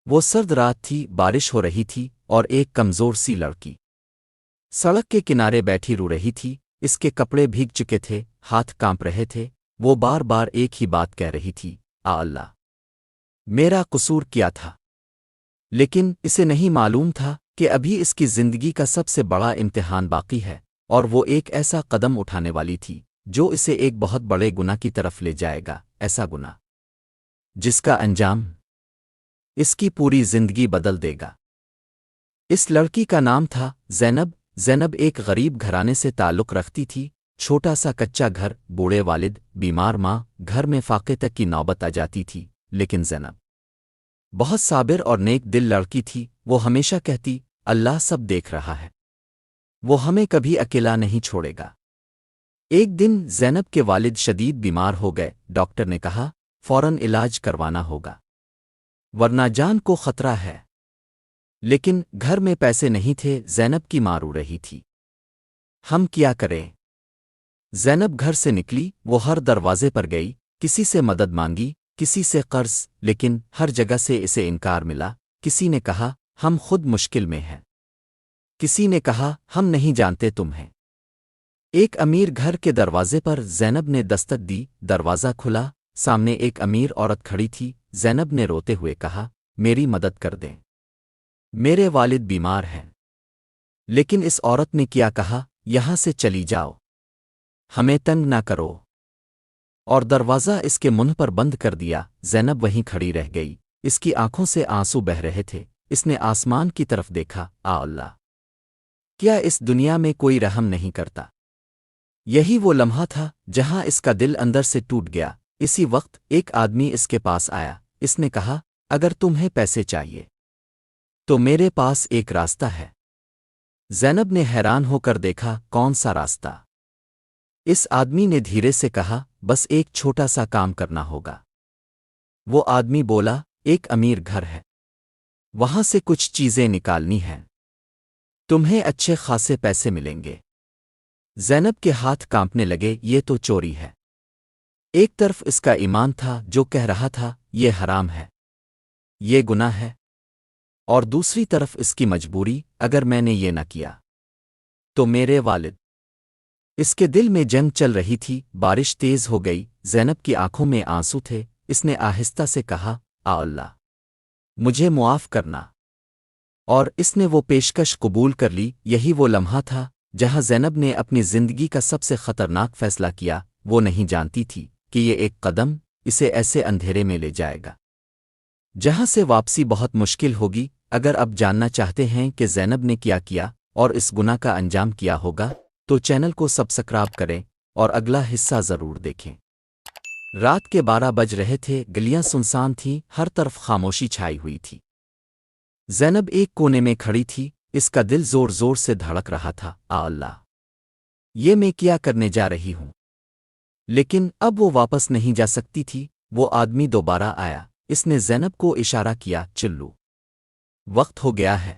وہ سرد رات تھی، بارش ہو رہی تھی اور ایک کمزور سی لڑکی سڑک کے کنارے بیٹھی رو رہی تھی۔ اس کے کپڑے بھیگ چکے تھے، ہاتھ کانپ رہے تھے۔ وہ بار بار ایک ہی بات کہہ رہی تھی، اللہ، میرا قصور کیا تھا؟ لیکن اسے نہیں معلوم تھا کہ ابھی اس کی زندگی کا سب سے بڑا امتحان باقی ہے، اور وہ ایک ایسا قدم اٹھانے والی تھی جو اسے ایک بہت بڑے گناہ کی طرف لے جائے گا، ایسا گناہ جس کا انجام اس کی پوری زندگی بدل دے گا۔ اس لڑکی کا نام تھا زینب۔ زینب ایک غریب گھرانے سے تعلق رکھتی تھی۔ چھوٹا سا کچا گھر، بوڑھے والد، بیمار ماں، گھر میں فاقے تک کی نوبت آ جاتی تھی۔ لیکن زینب بہت صابر اور نیک دل لڑکی تھی۔ وہ ہمیشہ کہتی، اللہ سب دیکھ رہا ہے، وہ ہمیں کبھی اکیلا نہیں چھوڑے گا۔ ایک دن زینب کے والد شدید بیمار ہو گئے۔ ڈاکٹر نے کہا فوراً علاج کروانا ہوگا، ورنہ جان کو خطرہ ہے۔ لیکن گھر میں پیسے نہیں تھے۔ زینب کی ماں رو رہی تھی، ہم کیا کریں؟ زینب گھر سے نکلی، وہ ہر دروازے پر گئی، کسی سے مدد مانگی، کسی سے قرض، لیکن ہر جگہ سے اسے انکار ملا۔ کسی نے کہا ہم خود مشکل میں ہیں، کسی نے کہا ہم نہیں جانتے تمہیں۔ ایک امیر گھر کے دروازے پر زینب نے دستک دی۔ دروازہ کھلا، سامنے ایک امیر عورت کھڑی تھی۔ زینب نے روتے ہوئے کہا، میری مدد کر دیں، میرے والد بیمار ہیں۔ لیکن اس عورت نے کیا کہا، یہاں سے چلی جاؤ، ہمیں تنگ نہ کرو، اور دروازہ اس کے منہ پر بند کر دیا۔ زینب وہیں کھڑی رہ گئی، اس کی آنکھوں سے آنسو بہہ رہے تھے۔ اس نے آسمان کی طرف دیکھا، اللہ، کیا اس دنیا میں کوئی رحم نہیں کرتا؟ یہی وہ لمحہ تھا جہاں اس کا دل اندر سے ٹوٹ گیا۔ اسی وقت ایک آدمی اس کے پاس آیا۔ اس نے کہا، اگر تمہیں پیسے چاہیے تو میرے پاس ایک راستہ ہے۔ زینب نے حیران ہو کر دیکھا، کون سا راستہ؟ اس آدمی نے دھیرے سے کہا، بس ایک چھوٹا سا کام کرنا ہوگا۔ وہ آدمی بولا، ایک امیر گھر ہے، وہاں سے کچھ چیزیں نکالنی ہیں، تمہیں اچھے خاصے پیسے ملیں گے۔ زینب کے ہاتھ کانپنے لگے، یہ تو چوری ہے۔ ایک طرف اس کا ایمان تھا جو کہہ رہا تھا یہ حرام ہے، یہ گناہ ہے، اور دوسری طرف اس کی مجبوری، اگر میں نے یہ نہ کیا تو میرے والد۔ اس کے دل میں جنگ چل رہی تھی۔ بارش تیز ہو گئی، زینب کی آنکھوں میں آنسو تھے۔ اس نے آہستہ سے کہا، اللہ، مجھے معاف کرنا، اور اس نے وہ پیشکش قبول کر لی۔ یہی وہ لمحہ تھا جہاں زینب نے اپنی زندگی کا سب سے خطرناک فیصلہ کیا۔ وہ نہیں جانتی تھی کہ یہ ایک قدم اسے ایسے اندھیرے میں لے جائے گا جہاں سے واپسی بہت مشکل ہوگی۔ اگر اب جاننا چاہتے ہیں کہ زینب نے کیا کیا اور اس گناہ کا انجام کیا ہوگا، تو چینل کو سبسکرائب کریں اور اگلا حصہ ضرور دیکھیں۔ رات کے 12 بج رہے تھے، گلیاں سنسان تھیں، ہر طرف خاموشی چھائی ہوئی تھی۔ زینب ایک کونے میں کھڑی تھی، اس کا دل زور زور سے دھڑک رہا تھا، اللہ، یہ میں کیا کرنے جا رہی ہوں؟ لیکن اب وہ واپس نہیں جا سکتی تھی۔ وہ آدمی دوبارہ آیا، اس نے زینب کو اشارہ کیا، چلو، وقت ہو گیا ہے۔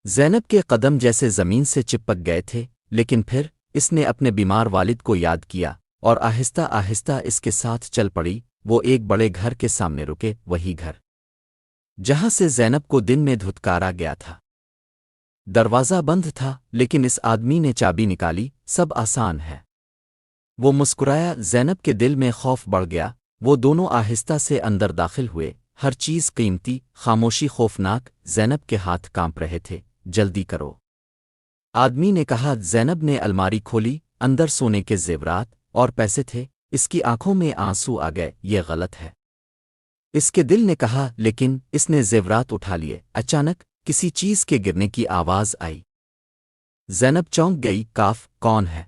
زینب کے قدم جیسے زمین سے چپک گئے تھے، لیکن پھر اس نے اپنے بیمار والد کو یاد کیا اور آہستہ آہستہ اس کے ساتھ چل پڑی۔ وہ ایک بڑے گھر کے سامنے رکے، وہی گھر جہاں سے زینب کو دن میں دھتکارا گیا تھا۔ دروازہ بند تھا، لیکن اس آدمی نے چابی نکالی، سب آسان ہے۔ وہ مسکرایا، زینب کے دل میں خوف بڑھ گیا۔ وہ دونوں آہستہ سے اندر داخل ہوئے، ہر چیز قیمتی، خاموشی خوفناک۔ زینب کے ہاتھ کانپ رہے تھے، جلدی کرو، آدمی نے کہا۔ زینب نے الماری کھولی، اندر سونے کے زیورات اور پیسے تھے۔ اس کی آنکھوں میں آنسو آ گئے، یہ غلط ہے، اس کے دل نے کہا، لیکن اس نے زیورات اٹھا لیے۔ اچانک کسی چیز کے گرنے کی آواز آئی۔ زینب چونک گئی، کاف، کون ہے؟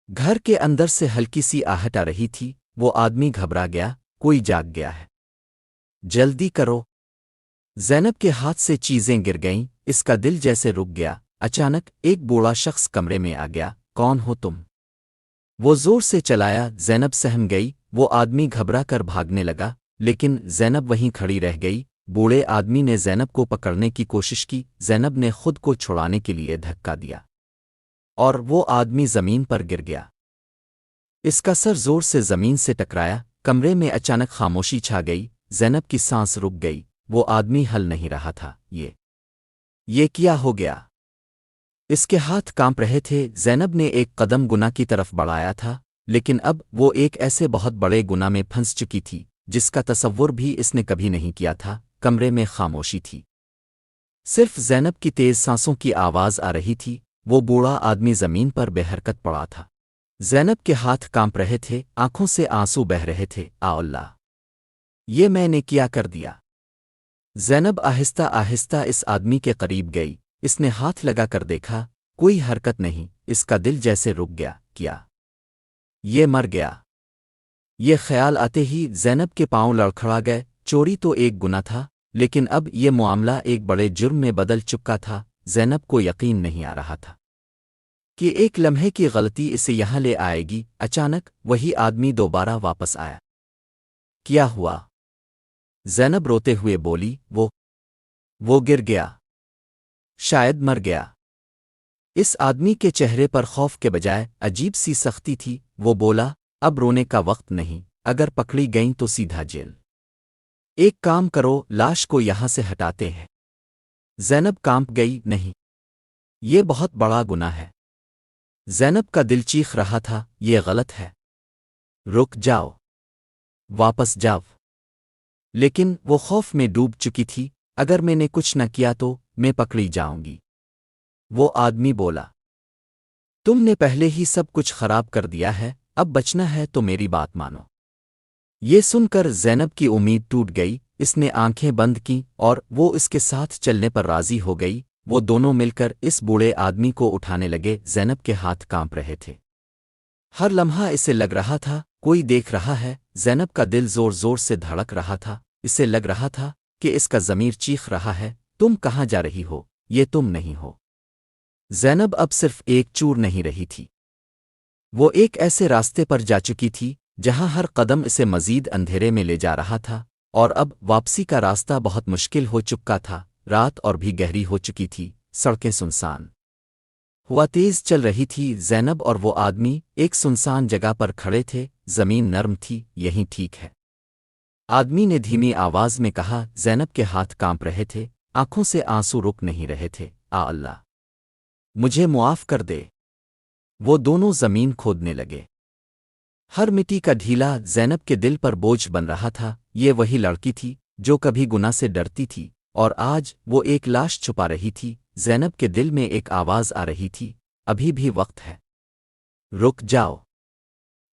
گھر کے اندر سے ہلکی سی آہٹ آ رہی تھی۔ وہ آدمی گھبرا گیا، کوئی جاگ گیا ہے، جلدی کرو۔ زینب کے ہاتھ سے چیزیں گر گئیں، اس کا دل جیسے رک گیا۔ اچانک ایک بوڑھا شخص کمرے میں آ گیا، کون ہو تم؟ وہ زور سے چلایا، زینب سہم گئی۔ وہ آدمی گھبرا کر بھاگنے لگا، لیکن زینب وہیں کھڑی رہ گئی۔ بوڑھے آدمی نے زینب کو پکڑنے کی کوشش کی۔ زینب نے خود کو چھڑانے کے لیے دھکا دیا، اور وہ آدمی زمین پر گر گیا۔ اس کا سر زور سے زمین سے ٹکرایا۔ کمرے میں اچانک خاموشی چھا گئی، زینب کی سانس رک گئی۔ وہ آدمی ہل نہیں رہا تھا۔ یہ کیا ہو گیا؟ اس کے ہاتھ کانپ رہے تھے۔ زینب نے ایک قدم گناہ کی طرف بڑھایا تھا، لیکن اب وہ ایک ایسے بہت بڑے گناہ میں پھنس چکی تھی جس کا تصور بھی اس نے کبھی نہیں کیا تھا۔ کمرے میں خاموشی تھی، صرف زینب کی تیز سانسوں کی آواز آ رہی تھی۔ وہ بوڑھا آدمی زمین پر بے حرکت پڑا تھا۔ زینب کے ہاتھ کانپ رہے تھے، آنکھوں سے آنسو بہہ رہے تھے۔ اللہ، یہ میں نے کیا کر دیا؟ زینب آہستہ آہستہ اس آدمی کے قریب گئی۔ اس نے ہاتھ لگا کر دیکھا، کوئی حرکت نہیں۔ اس کا دل جیسے رک گیا۔ کیا یہ مر گیا؟ یہ خیال آتے ہی زینب کے پاؤں لڑکھڑا گئے۔ چوری تو ایک گناہ تھا، لیکن اب یہ معاملہ ایک بڑے جرم میں بدل چکا تھا۔ زینب کو یقین نہیں آ رہا تھا کہ ایک لمحے کی غلطی اسے یہاں لے آئے گی۔ اچانک وہی آدمی دوبارہ واپس آیا۔ کیا ہوا؟ زینب روتے ہوئے بولی، وہ گر گیا، شاید مر گیا۔ اس آدمی کے چہرے پر خوف کے بجائے عجیب سی سختی تھی۔ وہ بولا، اب رونے کا وقت نہیں، اگر پکڑی گئیں تو سیدھا جیل۔ ایک کام کرو، لاش کو یہاں سے ہٹاتے ہیں۔ زینب کانپ گئی، نہیں، یہ بہت بڑا گناہ ہے۔ زینب کا دل چیخ رہا تھا، یہ غلط ہے، رک جاؤ، واپس جاؤ۔ لیکن وہ خوف میں ڈوب چکی تھی، اگر میں نے کچھ نہ کیا تو میں پکڑی جاؤں گی۔ وہ آدمی بولا، تم نے پہلے ہی سب کچھ خراب کر دیا ہے، اب بچنا ہے تو میری بات مانو۔ یہ سن کر زینب کی امید ٹوٹ گئی۔ اس نے آنکھیں بند کیں اور وہ اس کے ساتھ چلنے پر راضی ہو گئی۔ وہ دونوں مل کر اس بوڑھے آدمی کو اٹھانے لگے۔ زینب کے ہاتھ کانپ رہے تھے، ہر لمحہ اسے لگ رہا تھا کوئی دیکھ رہا ہے۔ زینب کا دل زور زور سے دھڑک رہا تھا، اسے لگ رہا تھا کہ اس کا ضمیر چیخ رہا ہے، تم کہاں جا رہی ہو؟ یہ تم نہیں ہو۔ زینب اب صرف ایک چور نہیں رہی تھی، وہ ایک ایسے راستے پر جا چکی تھی جہاں ہر قدم اسے مزید اندھیرے میں لے جا رہا تھا، اور اب واپسی کا راستہ بہت مشکل ہو چکا تھا۔ رات اور بھی گہری ہو چکی تھی، سڑکیں سنسان ہوا تیز چل رہی تھی۔ زینب اور وہ آدمی ایک سنسان جگہ پر کھڑے تھے، زمین نرم تھی۔ یہیں ٹھیک ہے، آدمی نے دھیمی آواز میں کہا۔ زینب کے ہاتھ کانپ رہے تھے، آنکھوں سے آنسو رک نہیں رہے تھے۔ اللہ، مجھے معاف کر دے۔ وہ دونوں زمین کھودنے لگے، ہر مٹی کا ڈھیلا زینب کے دل پر بوجھ بن رہا تھا۔ یہ وہی لڑکی تھی جو کبھی گناہ سے ڈرتی تھی، اور آج وہ ایک لاش چھپا رہی تھی۔ زینب کے دل میں ایک آواز آ رہی تھی، ابھی بھی وقت ہے، رک جاؤ،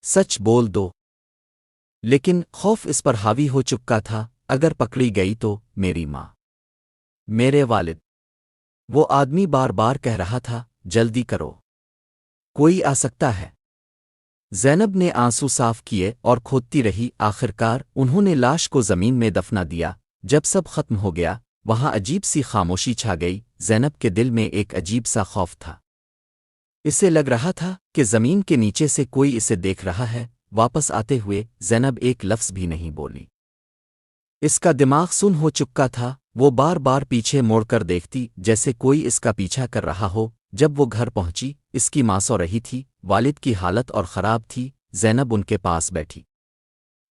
سچ بول دو۔ لیکن خوف اس پر حاوی ہو چکا تھا، اگر پکڑی گئی تو میری ماں، میرے والد۔ وہ آدمی بار بار کہہ رہا تھا، جلدی کرو، کوئی آ سکتا ہے۔ زینب نے آنسو صاف کیے اور کھودتی رہی۔ آخرکار انہوں نے لاش کو زمین میں دفنا دیا۔ جب سب ختم ہو گیا، وہاں عجیب سی خاموشی چھا گئی۔ زینب کے دل میں ایک عجیب سا خوف تھا، اسے لگ رہا تھا کہ زمین کے نیچے سے کوئی اسے دیکھ رہا ہے۔ واپس آتے ہوئے زینب ایک لفظ بھی نہیں بولی، اس کا دماغ سن ہو چکا تھا۔ وہ بار بار پیچھے موڑ کر دیکھتی جیسے کوئی اس کا پیچھا کر رہا ہو۔ جب وہ گھر پہنچی، اس کی ماں سو رہی تھی، والد کی حالت اور خراب تھی۔ زینب ان کے پاس بیٹھی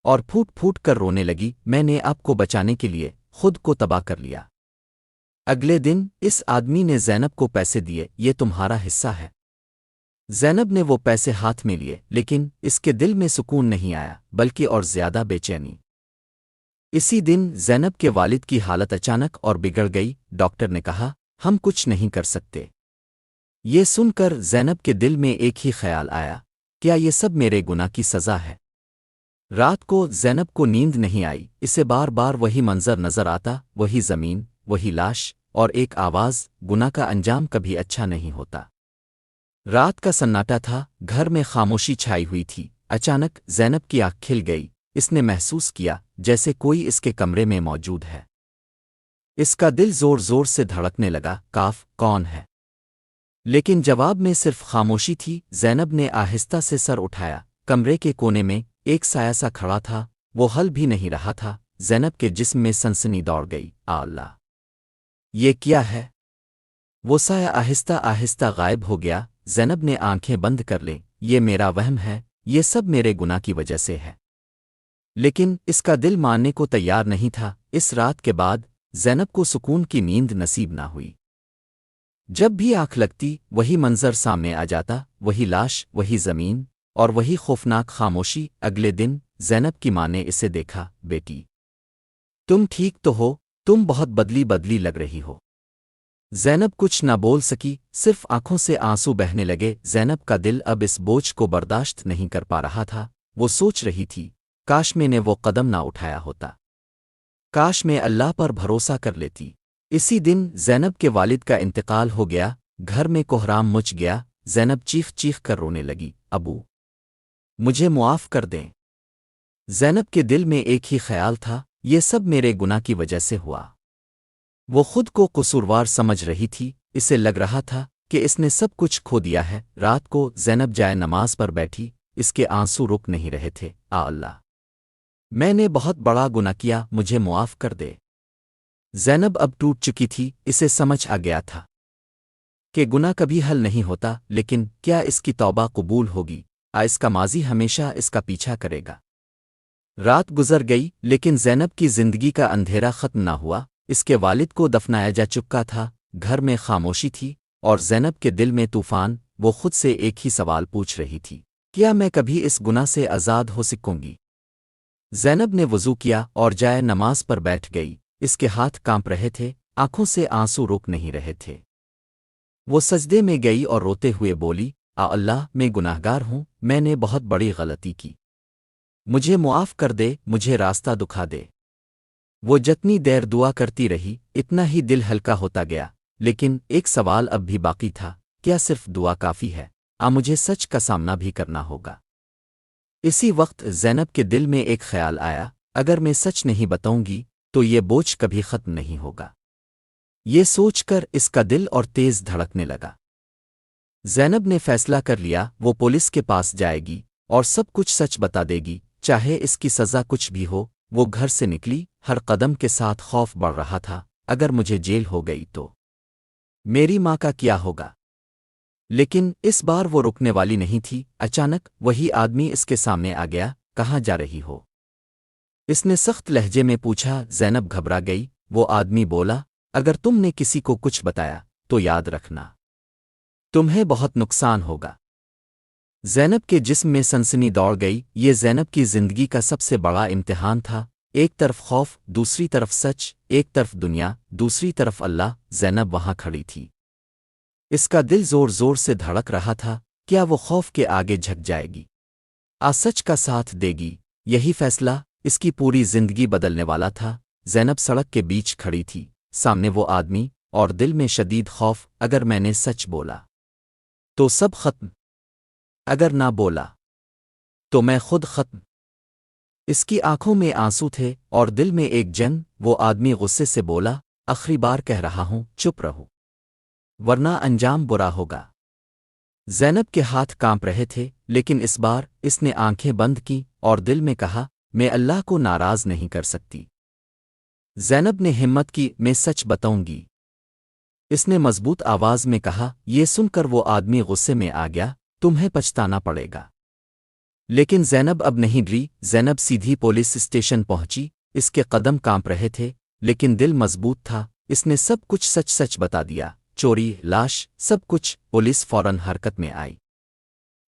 اور پھوٹ پھوٹ کر رونے لگی، میں نے آپ کو بچانے کے لیے خود کو تباہ کر لیا۔ اگلے دن اس آدمی نے زینب کو پیسے دیے، یہ تمہارا حصہ ہے۔ زینب نے وہ پیسے ہاتھ میں لیے، لیکن اس کے دل میں سکون نہیں آیا، بلکہ اور زیادہ بے چینی۔ اسی دن زینب کے والد کی حالت اچانک اور بگڑ گئی۔ ڈاکٹر نے کہا، ہم کچھ نہیں کر سکتے۔ یہ سن کر زینب کے دل میں ایک ہی خیال آیا، کیا یہ سب میرے گناہ کی سزا ہے؟ رات کو زینب کو نیند نہیں آئی، اسے بار بار وہی منظر نظر آتا، وہی زمین، وہی لاش، اور ایک آواز، گناہ کا انجام کبھی اچھا نہیں ہوتا۔ رات کا سناٹا تھا، گھر میں خاموشی چھائی ہوئی تھی۔ اچانک زینب کی آنکھ کھل گئی، اس نے محسوس کیا جیسے کوئی اس کے کمرے میں موجود ہے۔ اس کا دل زور زور سے دھڑکنے لگا، کاف، کون ہے؟ لیکن جواب میں صرف خاموشی تھی۔ زینب نے آہستہ سے سر اٹھایا، کمرے کے کونے میں ایک سایہ سا کھڑا تھا، وہ ہل بھی نہیں رہا تھا۔ زینب کے جسم میں سنسنی دوڑ گئی، اللہ، یہ کیا ہے؟ وہ سایہ آہستہ آہستہ غائب ہو گیا۔ زینب نے آنکھیں بند کر لیں، یہ میرا وہم ہے، یہ سب میرے گناہ کی وجہ سے ہے۔ لیکن اس کا دل ماننے کو تیار نہیں تھا۔ اس رات کے بعد زینب کو سکون کی نیند نصیب نہ ہوئی۔ جب بھی آنکھ لگتی وہی منظر سامنے آ جاتا، وہی لاش، وہی زمین اور وہی خوفناک خاموشی۔ اگلے دن زینب کی ماں نے اسے دیکھا، بیٹی تم ٹھیک تو ہو؟ تم بہت بدلی بدلی لگ رہی ہو۔ زینب کچھ نہ بول سکی، صرف آنکھوں سے آنسو بہنے لگے۔ زینب کا دل اب اس بوجھ کو برداشت نہیں کر پا رہا تھا۔ وہ سوچ رہی تھی، کاش میں نے وہ قدم نہ اٹھایا ہوتا، کاش میں اللہ پر بھروسہ کر لیتی۔ اسی دن زینب کے والد کا انتقال ہو گیا، گھر میں کوہرام مچ گیا۔ زینب چیخ چیخ کر رونے لگی، ابو مجھے معاف کر دیں۔ زینب کے دل میں ایک ہی خیال تھا، یہ سب میرے گناہ کی وجہ سے ہوا۔ وہ خود کو قصوروار سمجھ رہی تھی، اسے لگ رہا تھا کہ اس نے سب کچھ کھو دیا ہے۔ رات کو زینب جائے نماز پر بیٹھی، اس کے آنسو رک نہیں رہے تھے۔ اللہ میں نے بہت بڑا گناہ کیا، مجھے معاف کر دے۔ زینب اب ٹوٹ چکی تھی، اسے سمجھ آ گیا تھا کہ گناہ کبھی حل نہیں ہوتا، لیکن کیا اس کی توبہ قبول ہوگی؟ اس کا ماضی ہمیشہ اس کا پیچھا کرے گا۔ رات گزر گئی، لیکن زینب کی زندگی کا اندھیرا ختم نہ ہوا۔ اس کے والد کو دفنایا جا چکا تھا، گھر میں خاموشی تھی، اور زینب کے دل میں طوفان۔ وہ خود سے ایک ہی سوال پوچھ رہی تھی، کیا میں کبھی اس گناہ سے آزاد ہو سکوں گی؟ زینب نے وضو کیا اور جائے نماز پر بیٹھ گئی۔ اس کے ہاتھ کانپ رہے تھے، آنکھوں سے آنسو رک نہیں رہے تھے۔ وہ سجدے میں گئی اور روتے ہوئے بولی، اللہ میں گناہگار ہوں، میں نے بہت بڑی غلطی کی، مجھے معاف کر دے، مجھے راستہ دکھا دے۔ وہ جتنی دیر دعا کرتی رہی، اتنا ہی دل ہلکا ہوتا گیا، لیکن ایک سوال اب بھی باقی تھا، کیا صرف دعا کافی ہے؟ مجھے سچ کا سامنا بھی کرنا ہوگا۔ اسی وقت زینب کے دل میں ایک خیال آیا، اگر میں سچ نہیں بتاؤں گی تو یہ بوجھ کبھی ختم نہیں ہوگا۔ یہ سوچ کر اس کا دل اور تیز دھڑکنے لگا۔ زینب نے فیصلہ کر لیا، وہ پولیس کے پاس جائے گی اور سب کچھ سچ بتا دے گی، چاہے اس کی سزا کچھ بھی ہو۔ وہ گھر سے نکلی، ہر قدم کے ساتھ خوف بڑھ رہا تھا، اگر مجھے جیل ہو گئی تو میری ماں کا کیا ہوگا؟ لیکن اس بار وہ رکنے والی نہیں تھی۔ اچانک وہی آدمی اس کے سامنے آ گیا، کہاں جا رہی ہو؟ اس نے سخت لہجے میں پوچھا۔ زینب گھبرا گئی۔ وہ آدمی بولا، اگر تم نے کسی کو کچھ بتایا تو یاد رکھنا تمہیں بہت نقصان ہوگا۔ زینب کے جسم میں سنسنی دوڑ گئی، یہ زینب کی زندگی کا سب سے بڑا امتحان تھا، ایک طرف خوف، دوسری طرف سچ، ایک طرف دنیا، دوسری طرف اللہ۔ زینب وہاں کھڑی تھی، اس کا دل زور زور سے دھڑک رہا تھا، کیا وہ خوف کے آگے جھک جائے گی؟ سچ کا ساتھ دے گی؟ یہی فیصلہ اس کی پوری زندگی بدلنے والا تھا۔ زینب سڑک کے بیچ کھڑی تھی، سامنے وہ آدمی، اور دل میں شدید خوف، اگر میں نے سچ بولا تو سب ختم، اگر نہ بولا تو میں خود ختم۔ اس کی آنکھوں میں آنسو تھے اور دل میں ایک جنگ۔ وہ آدمی غصے سے بولا، آخری بار کہہ رہا ہوں، چپ رہو ورنہ انجام برا ہوگا۔ زینب کے ہاتھ کانپ رہے تھے، لیکن اس بار اس نے آنکھیں بند کی اور دل میں کہا، میں اللہ کو ناراض نہیں کر سکتی۔ زینب نے ہمت کی، میں سچ بتاؤں گی۔ اس نے مضبوط آواز میں کہا۔ یہ سن کر وہ آدمی غصے میں آ گیا، تمہیں پچھتانا پڑے گا۔ لیکن زینب اب نہیں ڈری۔ زینب سیدھی پولیس اسٹیشن پہنچی، اس کے قدم کانپ رہے تھے، لیکن دل مضبوط تھا۔ اس نے سب کچھ سچ سچ بتا دیا، چوری، لاش، سب کچھ۔ پولیس فوراً حرکت میں آئی،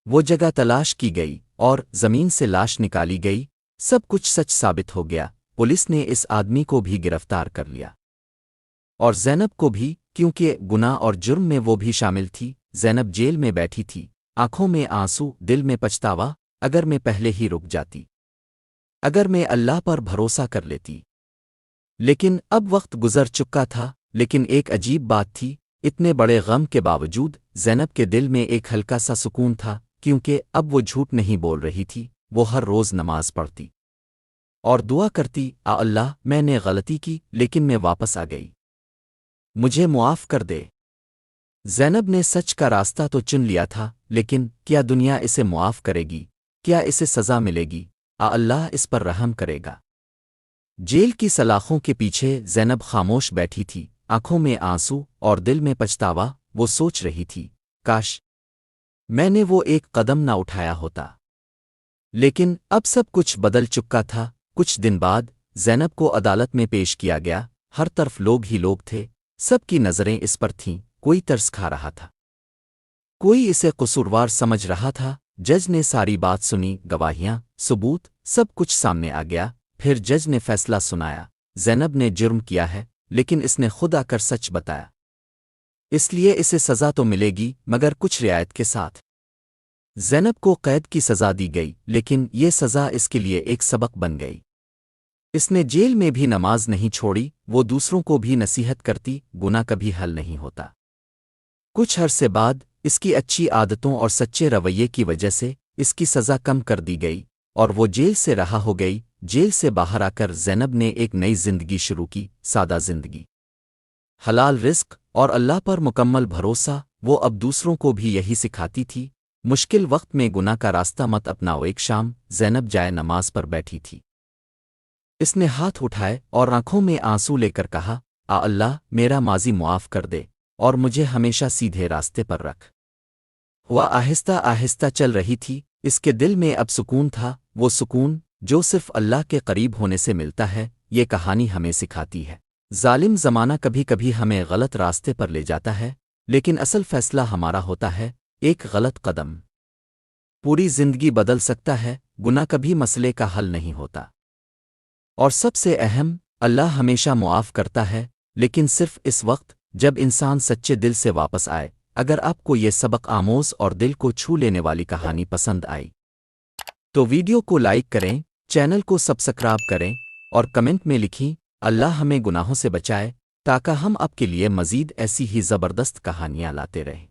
وہ جگہ تلاش کی گئی اور زمین سے لاش نکالی گئی، سب کچھ سچ ثابت ہو گیا۔ پولیس نے اس آدمی کو بھی گرفتار کر لیا، اور زینب کو بھی، کیونکہ گناہ اور جرم میں وہ بھی شامل تھی۔ زینب جیل میں بیٹھی تھی، آنکھوں میں آنسو، دل میں پچھتاوا، اگر میں پہلے ہی رک جاتی، اگر میں اللہ پر بھروسہ کر لیتی۔ لیکن اب وقت گزر چکا تھا۔ لیکن ایک عجیب بات تھی، اتنے بڑے غم کے باوجود زینب کے دل میں ایک ہلکا سا سکون تھا، کیونکہ اب وہ جھوٹ نہیں بول رہی تھی۔ وہ ہر روز نماز پڑھتی اور دعا کرتی، اللہ میں نے غلطی کی، لیکن میں واپس آ گئی، مجھے معاف کر دے۔ زینب نے سچ کا راستہ تو چن لیا تھا، لیکن کیا دنیا اسے معاف کرے گی؟ کیا اسے سزا ملے گی؟ اللہ اس پر رحم کرے گا؟ جیل کی سلاخوں کے پیچھے زینب خاموش بیٹھی تھی، آنکھوں میں آنسو اور دل میں پچھتاوا۔ وہ سوچ رہی تھی، کاش میں نے وہ ایک قدم نہ اٹھایا ہوتا۔ لیکن اب سب کچھ بدل چکا تھا۔ کچھ دن بعد زینب کو عدالت میں پیش کیا گیا، ہر طرف لوگ ہی لوگ تھے، سب کی نظریں اس پر تھیں، کوئی ترس کھا رہا تھا، کوئی اسے قصوروار سمجھ رہا تھا۔ جج نے ساری بات سنی، گواہیاں، ثبوت، سب کچھ سامنے آ گیا۔ پھر جج نے فیصلہ سنایا، زینب نے جرم کیا ہے، لیکن اس نے خود آ کر سچ بتایا، اس لیے اسے سزا تو ملے گی، مگر کچھ رعایت کے ساتھ۔ زینب کو قید کی سزا دی گئی، لیکن یہ سزا اس کے لیے ایک سبق بن گئی۔ اس نے جیل میں بھی نماز نہیں چھوڑی، وہ دوسروں کو بھی نصیحت کرتی، گناہ کبھی حل نہیں ہوتا۔ کچھ عرصے بعد اس کی اچھی عادتوں اور سچے رویے کی وجہ سے اس کی سزا کم کر دی گئی اور وہ جیل سے رہا ہو گئی۔ جیل سے باہر آ کر زینب نے ایک نئی زندگی شروع کی، سادہ زندگی، حلال رزق اور اللہ پر مکمل بھروسہ۔ وہ اب دوسروں کو بھی یہی سکھاتی تھی، مشکل وقت میں گناہ کا راستہ مت اپناؤ۔ ایک شام زینب جائے نماز پر بیٹھی تھی، اس نے ہاتھ اٹھائے اور آنکھوں میں آنسو لے کر کہا، اللہ میرا ماضی معاف کر دے اور مجھے ہمیشہ سیدھے راستے پر رکھ۔ وہ آہستہ آہستہ چل رہی تھی، اس کے دل میں اب سکون تھا، وہ سکون جو صرف اللہ کے قریب ہونے سے ملتا ہے۔ یہ کہانی ہمیں سکھاتی ہے، ظالم زمانہ کبھی کبھی ہمیں غلط راستے پر لے جاتا ہے، لیکن اصل فیصلہ ہمارا ہوتا ہے۔ ایک غلط قدم پوری زندگی بدل سکتا ہے، گناہ کبھی مسئلے کا حل نہیں ہوتا، اور سب سے اہم، اللہ ہمیشہ معاف کرتا ہے، لیکن صرف اس وقت جب انسان سچے دل سے واپس آئے۔ اگر آپ کو یہ سبق آموز اور دل کو چھو لینے والی کہانی پسند آئی تو ویڈیو کو لائک کریں، چینل کو سبسکرائب کریں اور کمنٹ میں لکھیں، اللہ ہمیں گناہوں سے بچائے، تاکہ ہم آپ کے لیے مزید ایسی ہی زبردست کہانیاں لاتے رہیں۔